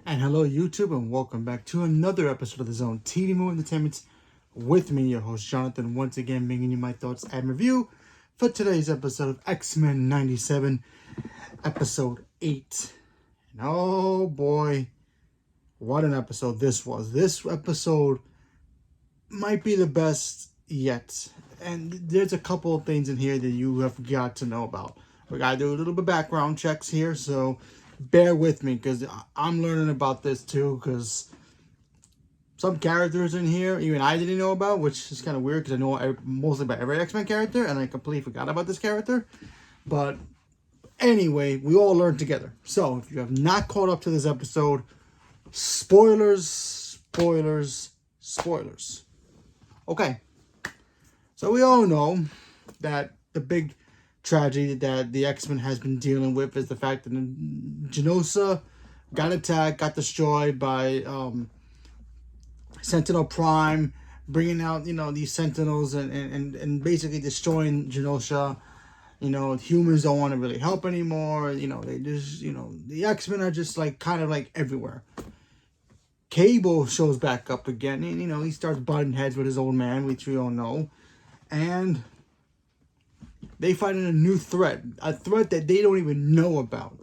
And hello, YouTube, and welcome back to another episode of the Zone TV Movie Entertainment with me, your host, Jonathan, once again bringing you my thoughts and review for today's episode of X-Men 97, Episode 8. And oh boy, what an episode this was. This episode might be the best yet. And there's a couple of things in here that you have got to know about. We gotta do a little bit of background checks here, so bear with me because I'm learning about this too, because some characters in here even I didn't know about, which is kind of weird because I know mostly about every X-Men character and I completely forgot about this character. But anyway, we all learned together. So if you have not caught up to this episode, spoilers, spoilers, spoilers. Okay, so we all know that the big tragedy that the X-Men has been dealing with is the fact that Genosha got attacked, got destroyed by Sentinel Prime, bringing out, these Sentinels and basically destroying Genosha. Humans don't want to really help anymore. They just, the X-Men are just kind of everywhere. Cable shows back up again, and, he starts butting heads with his old man, which we all know. And they find a new threat, a threat that they don't even know about,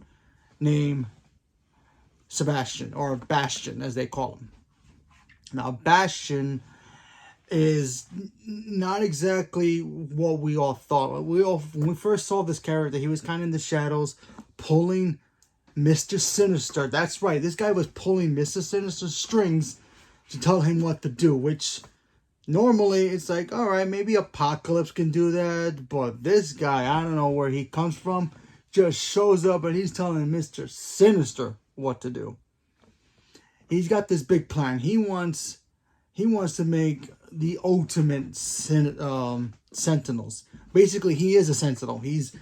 named Sebastian, or Bastion, as they call him. Now, Bastion is not exactly what we all thought. When we first saw this character, he was kind of in the shadows, pulling Mr. Sinister. That's right, this guy was pulling Mr. Sinister's strings to tell him what to do, which normally it's all right, maybe Apocalypse can do that, but this guy, I don't know where he comes from, just shows up and he's telling Mr. Sinister what to do. He's got this big plan. He wants to make the ultimate Sentinels. Basically, he is a Sentinel. He's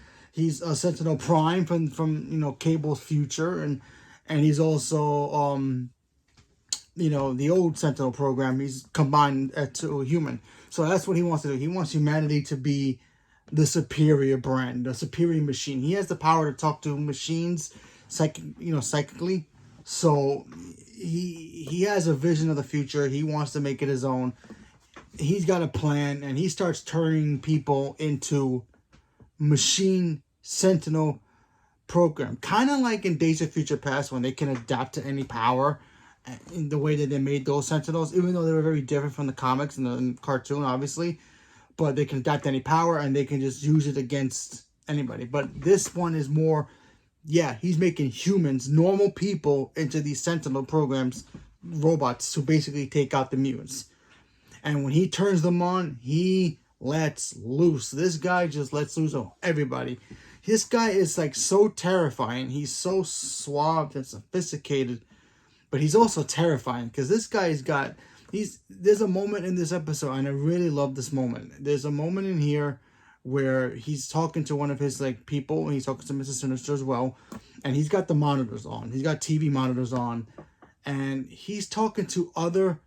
a Sentinel Prime from Cable's future, and he's also the old Sentinel program. He's combined to a human. So that's what he wants to do. He wants humanity to be the superior brand, the superior machine. He has the power to talk to machines, psychically. So he has a vision of the future. He wants to make it his own. He's got a plan, and he starts turning people into machine Sentinel program. Kind of like in Days of Future Past, when they can adapt to any power in the way that they made those Sentinels, even though they were very different from the comics and the cartoon, obviously. But they can adapt to any power, and they can just use it against anybody. But this one is more, he's making humans, normal people, into these Sentinel programs, robots, to basically take out the mutants. And when he turns them on, he lets loose. This guy just lets loose on everybody. This guy is so terrifying. He's so suave and sophisticated, but he's also terrifying because this guy's got, there's a moment in this episode, and I really love this moment. There's a moment in here where he's talking to one of his people, and he's talking to Mr. Sinister as well, and he's got the monitors on. He's got TV monitors on, and he's talking to other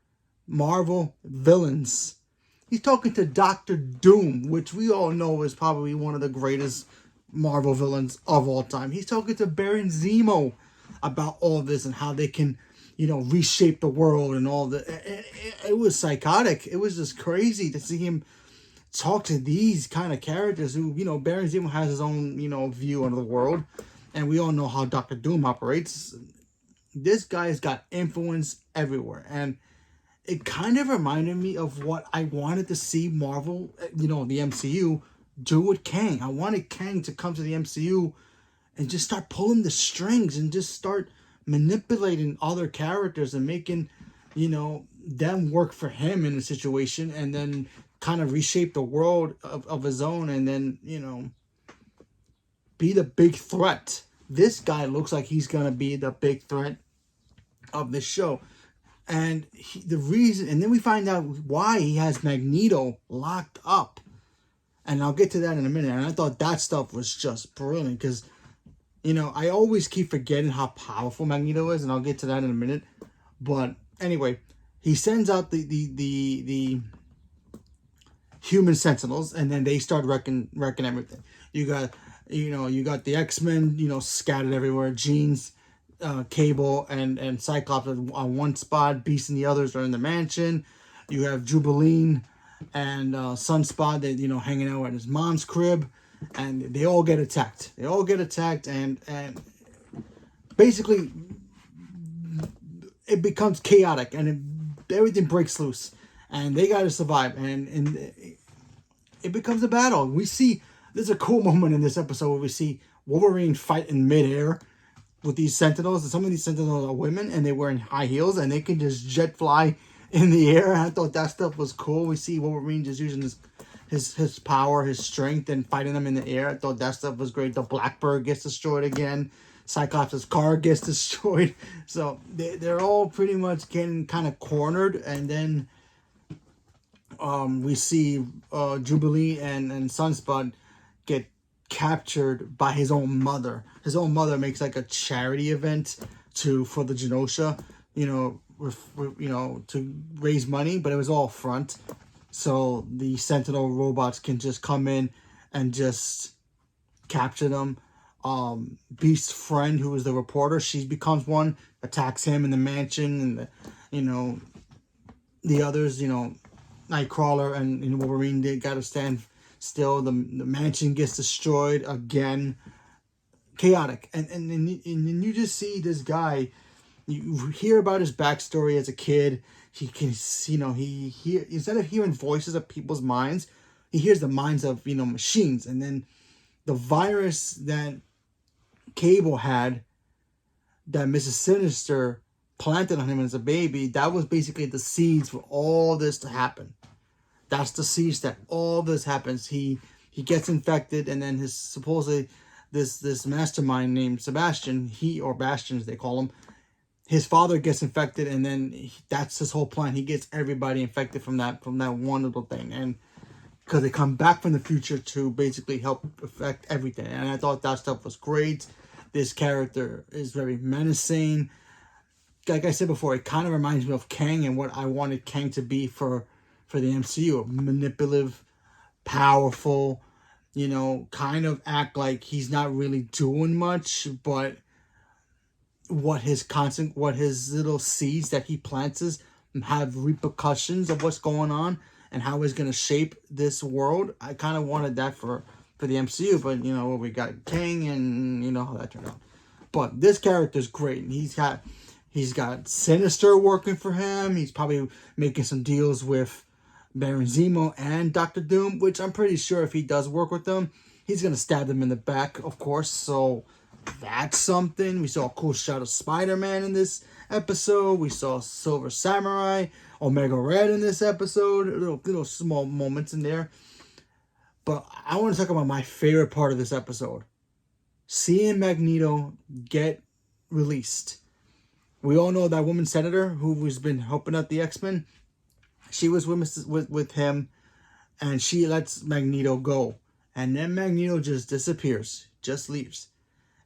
Marvel villains. He's talking to Doctor Doom, which we all know is probably one of the greatest Marvel villains of all time. He's talking to Baron Zemo about all this and how they can, reshape the world and all that. It was psychotic. It was just crazy to see him talk to these kind of characters who, Baron Zemo has his own, view on the world. And we all know how Doctor Doom operates. This guy's got influence everywhere. And it kind of reminded me of what I wanted to see Marvel, the MCU, do with Kang. I wanted Kang to come to the MCU and just start pulling the strings and just start manipulating other characters and making, them work for him in a situation, and then kind of reshape the world of his own, and then, be the big threat. This guy looks like he's going to be the big threat of this show. And the reason, and then we find out why he has Magneto locked up. And I'll get to that in a minute. And I thought that stuff was just brilliant because, I always keep forgetting how powerful Magneto is, and I'll get to that in a minute. But anyway, he sends out the human Sentinels, and then they start wrecking everything. You got the X-Men, scattered everywhere. Jean's Cable and Cyclops on one spot, Beast and the others are in the mansion. You have Jubilee and Sunspot, that hanging out at his mom's crib, and they all get attacked. And basically it becomes chaotic, and everything breaks loose, and they got to survive, and it becomes a battle. There's a cool moment in this episode where we see Wolverine fight in midair with these Sentinels, and some of these Sentinels are women, and they're wearing high heels, and they can just jet fly in the air. I thought that stuff was cool. We see Wolverine just using his power, his strength, and fighting them in the air. I thought that stuff was great. The Blackbird gets destroyed again. Cyclops' car gets destroyed. So they're all pretty much getting kind of cornered, and then we see Jubilee and Sunspot get captured by his own mother. His own mother makes like a charity event for the Genosha, to raise money, but it was all front. So the Sentinel robots can just come in and just capture them. Beast's friend, who is the reporter, she becomes one, attacks him in the mansion, and the others, Nightcrawler and Wolverine, they gotta stand still. The mansion gets destroyed again. Chaotic. And you just see this guy, you hear about his backstory as a kid. He can, instead of hearing voices of people's minds, he hears the minds of, machines. And then the virus that Cable had, that Mrs. Sinister planted on him as a baby, that was basically the seeds for all this to happen. That's the seeds that all this happens. He gets infected, and then supposedly this mastermind named Sebastian, or Bastion as they call him, his father gets infected, and then that's his whole plan. He gets everybody infected from that one little thing, and because they come back from the future to basically help affect everything. And I thought that stuff was great. This character is very menacing. Like I said before, it kind of reminds me of Kang and what I wanted Kang to be for the MCU. Manipulative, powerful, kind of act like he's not really doing much, but what his little seeds that he plants have repercussions of what's going on and how he's going to shape this world. I kind of wanted that for the MCU, but we got Kang, and how that turned out. But this character's great, and he's got Sinister working for him. He's probably making some deals with Baron Zemo and Doctor Doom, which I'm pretty sure if he does work with them, he's going to stab them in the back, of course. So that's something. We saw a cool shot of Spider-Man in this episode. We saw Silver Samurai, Omega Red in this episode. Little small moments in there. But I want to talk about my favorite part of this episode. Seeing Magneto get released. We all know that woman senator who has been helping out the X-Men. She was with him, and she lets Magneto go. And then Magneto just disappears, just leaves.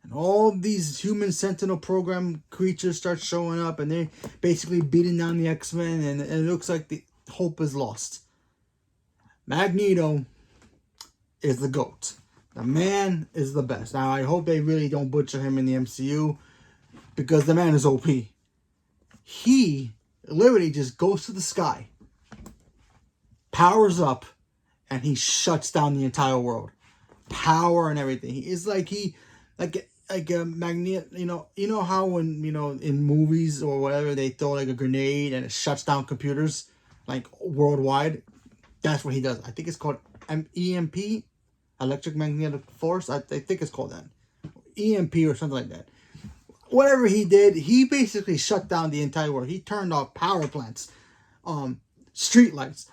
And all these human Sentinel program creatures start showing up, and they're basically beating down the X-Men, and it looks like the hope is lost. Magneto is the GOAT. The man is the best. Now, I hope they really don't butcher him in the MCU, because the man is OP. He literally just goes to the sky, powers up, and he shuts down the entire world. Power and everything. It's like a magnet. You know how when in movies or whatever they throw like a grenade and it shuts down computers like worldwide. That's what he does. I think it's called EMP, electric magnetic force. I think it's called that, EMP or something like that. Whatever he did, he basically shut down the entire world. He turned off power plants, street lights,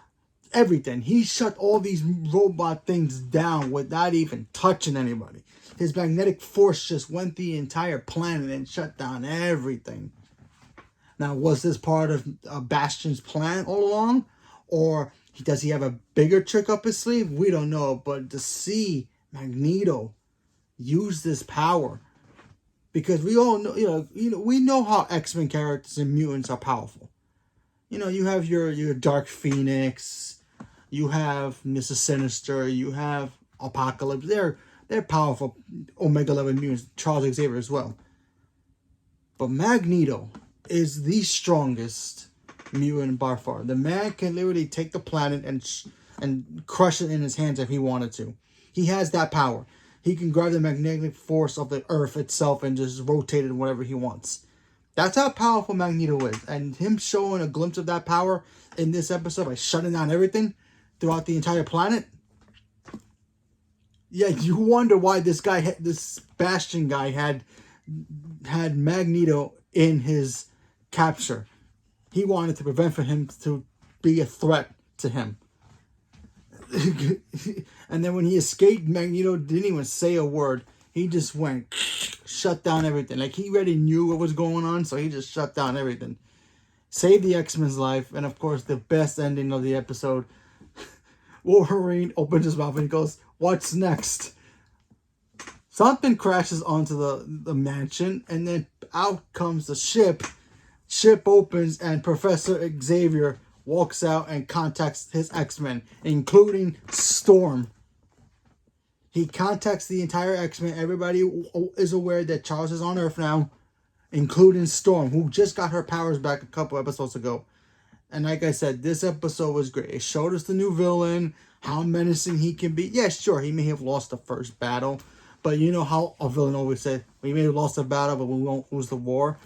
everything. He shut all these robot things down without even touching anybody. His magnetic force just went the entire planet and shut down everything. Now, was this part of Bastion's plan all along? Or does he have a bigger trick up his sleeve? We don't know. But to see Magneto use this power, because we all know, we know how X-Men characters and mutants are powerful. You have your Dark Phoenix, you have Mrs. Sinister, you have Apocalypse. They're powerful Omega 11 mutants, Charles Xavier as well. But Magneto is the strongest mutant by far. The man can literally take the planet and crush it in his hands if he wanted to. He has that power. He can grab the magnetic force of the Earth itself and just rotate it whatever he wants. That's how powerful Magneto is. And him showing a glimpse of that power in this episode by shutting down everything throughout the entire planet. Yeah, you wonder why this Bastion guy had Magneto in his capture. He wanted to prevent for him to be a threat to him. And then when he escaped, Magneto didn't even say a word. He just went, shut down everything. Like, he already knew what was going on, so he just shut down everything. Saved the X-Men's life, and of course, the best ending of the episode. Wolverine opens his mouth and he goes, "What's next?" Something crashes onto the mansion, and then out comes the ship. Ship opens, and Professor Xavier walks out and contacts his X-Men, including Storm. He contacts the entire X-Men. Everybody is aware that Charles is on Earth now, including Storm, who just got her powers back a couple episodes ago. And like I said, this episode was great. It showed us the new villain, how menacing he can be. Yeah, sure, he may have lost the first battle, but you know how a villain always said, we may have lost the battle, but we won't lose the war.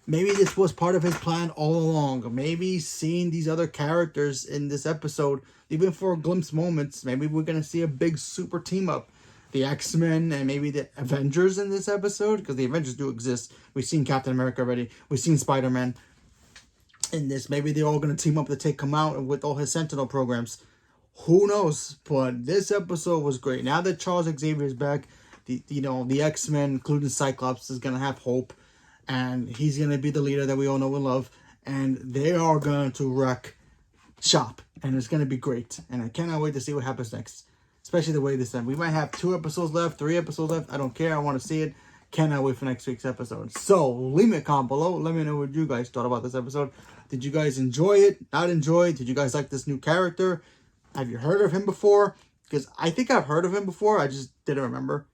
Maybe this was part of his plan all along. Maybe seeing these other characters in this episode, even for glimpse moments, maybe we're going to see a big super team up. The X-Men and maybe the Avengers in this episode, because the Avengers do exist. We've seen Captain America already. We've seen Spider-Man in this. Maybe they're all going to team up to take him out with all his Sentinel programs. Who knows? But this episode was great. Now that Charles Xavier is back, the X-Men, including Cyclops, is going to have hope. And he's going to be the leader that we all know and love. And they are going to wreck shop. And it's going to be great. And I cannot wait to see what happens next. Especially the way this ends. We might have 2 episodes left, 3 episodes left. I don't care. I want to see it. Cannot wait for next week's episode. So, leave me a comment below. Let me know what you guys thought about this episode. Did you guys enjoy it? Not enjoy it? Did you guys like this new character? Have you heard of him before? Because I think I've heard of him before. I just didn't remember.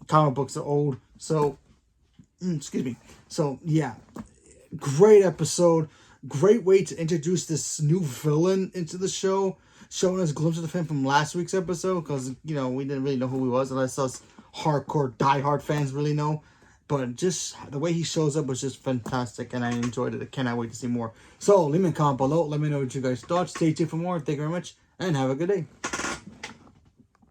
Comic books are old. So, excuse me. So, yeah. Great episode. Great way to introduce this new villain into the show. Showing us glimpses of him from last week's episode. Because, we didn't really know who he was. Unless us hardcore, diehard fans really know. But just the way he shows up was just fantastic. And I enjoyed it. I cannot wait to see more. So, leave me a comment below. Let me know what you guys thought. Stay tuned for more. Thank you very much. And have a good day.